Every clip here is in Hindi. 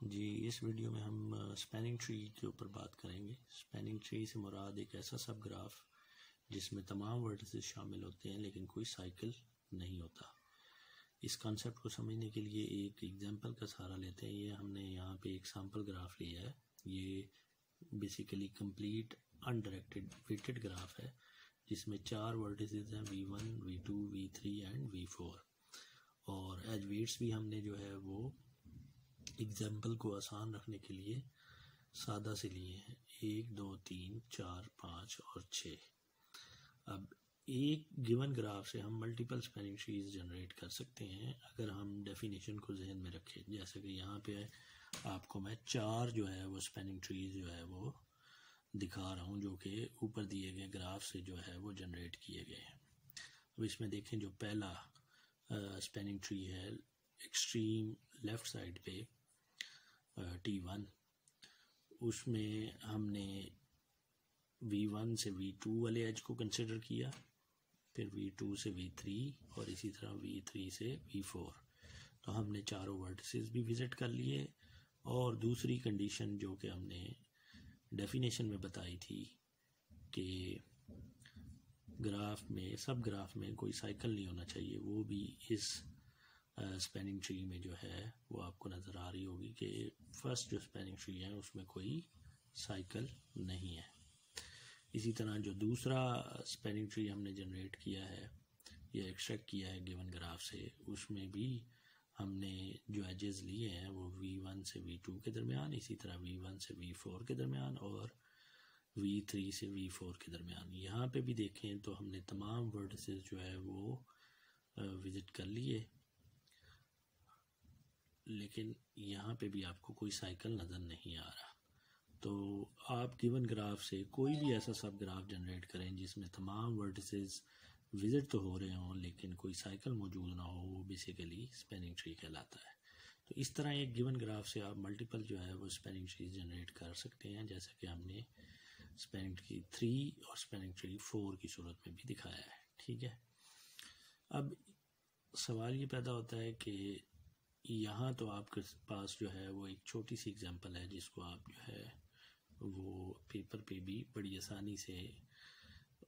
जी, इस वीडियो में हम स्पैनिंग ट्री के ऊपर बात करेंगे। स्पैनिंग ट्री से मुराद एक ऐसा सब ग्राफ जिसमें तमाम वर्टिसेस शामिल होते हैं लेकिन कोई साइकिल नहीं होता। इस कॉन्सेप्ट को समझने के लिए एक एग्जांपल का सहारा लेते हैं। ये हमने यहाँ पे एक सैम्पल ग्राफ लिया है। ये basically complete undirected weighted graph है जिसमें 4 वर्टिसेस हैं, V1, V2, V3 and V4। और एज वेट्स भी हमने जो है वो एग्जाम्पल को आसान रखने के लिए सादा से लिए हैं, 1, 2, 3, 4, 5 और 6। अब एक गिवन ग्राफ से हम मल्टीपल स्पैनिंग ट्रीज जनरेट कर सकते हैं अगर हम डेफिनेशन को जहन में रखें। जैसे कि यहाँ पे आपको मैं 4 जो है वो स्पैनिंग ट्रीज जो है वो दिखा रहा हूँ जो कि ऊपर दिए गए ग्राफ से जो है वो जनरेट किए गए हैं। अब इसमें देखें, जो पहला स्पैनिंग ट्री है एक्सट्रीम लेफ्ट साइड पे T1, उसमें हमने V1 से V2 वाले एज को कंसिडर किया, फिर V2 से V3 और इसी तरह V3 से V4। तो हमने चारों वर्टिसेस भी विजिट कर लिए। और दूसरी कंडीशन जो कि हमने डेफिनेशन में बताई थी कि ग्राफ में, सब ग्राफ में कोई साइकिल नहीं होना चाहिए, वो भी इस स्पैनिंग ट्री में जो है वो आपको नज़र आ रही होगी कि फर्स्ट जो स्पैनिंग ट्री है उसमें कोई साइकिल नहीं है। इसी तरह जो दूसरा स्पैनिंग ट्री हमने जनरेट किया है या एक्सट्रैक्ट किया है गिवन ग्राफ से, उसमें भी हमने जो एजेस लिए हैं वो V1 से V2 के दरमियान, इसी तरह V1 से V4 के दरमियान और V3 से V4 के दरमियान। यहाँ पे भी देखें तो हमने तमाम वर्टिसेस जो है वो विज़िट कर लिए, लेकिन यहाँ पे भी आपको कोई साइकिल नज़र नहीं आ रहा। तो आप गिवन ग्राफ से कोई भी ऐसा सब ग्राफ जनरेट करें जिसमें तमाम वर्टिसेस विज़िट तो हो रहे हों लेकिन कोई साइकिल मौजूद ना हो, वो बेसिकली स्पैनिंग ट्री कहलाता है। तो इस तरह एक गिवन ग्राफ से आप मल्टीपल जो है वो स्पैनिंग ट्रीज जनरेट कर सकते हैं, जैसा कि हमने स्पैनिंग ट्री 3 और स्पैनिंग ट्री 4 की सूरत में भी दिखाया है। ठीक है, अब सवाल ये पैदा होता है कि यहाँ तो आपके पास जो है वो एक छोटी सी एग्जांपल है जिसको आप जो है वो पेपर पे भी बड़ी आसानी से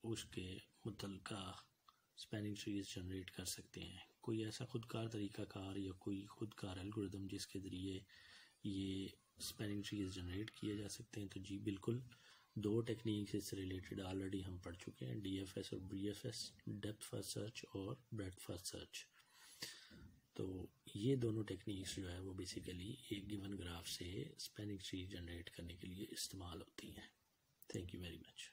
उसके मुतल्लिका स्पैनिंग ट्रीज जनरेट कर सकते हैं। कोई ऐसा खुदकार तरीक़ाकार या कोई खुदकार एल्गोरिदम जिसके ज़रिए ये स्पैनिंग ट्रीज जनरेट किए जा सकते हैं? तो जी बिल्कुल, 2 टेक्निक इससे रिलेटेड ऑलरेडी हम पढ़ चुके हैं, DFS और BFS, डेप्थ फर्स्ट सर्च और ब्रेड्थ फर्स्ट सर्च। तो ये दोनों टेक्निक्स जो है वो बेसिकली एक गिवन ग्राफ से स्पैनिंग ट्री जनरेट करने के लिए इस्तेमाल होती हैं। Thank you very much.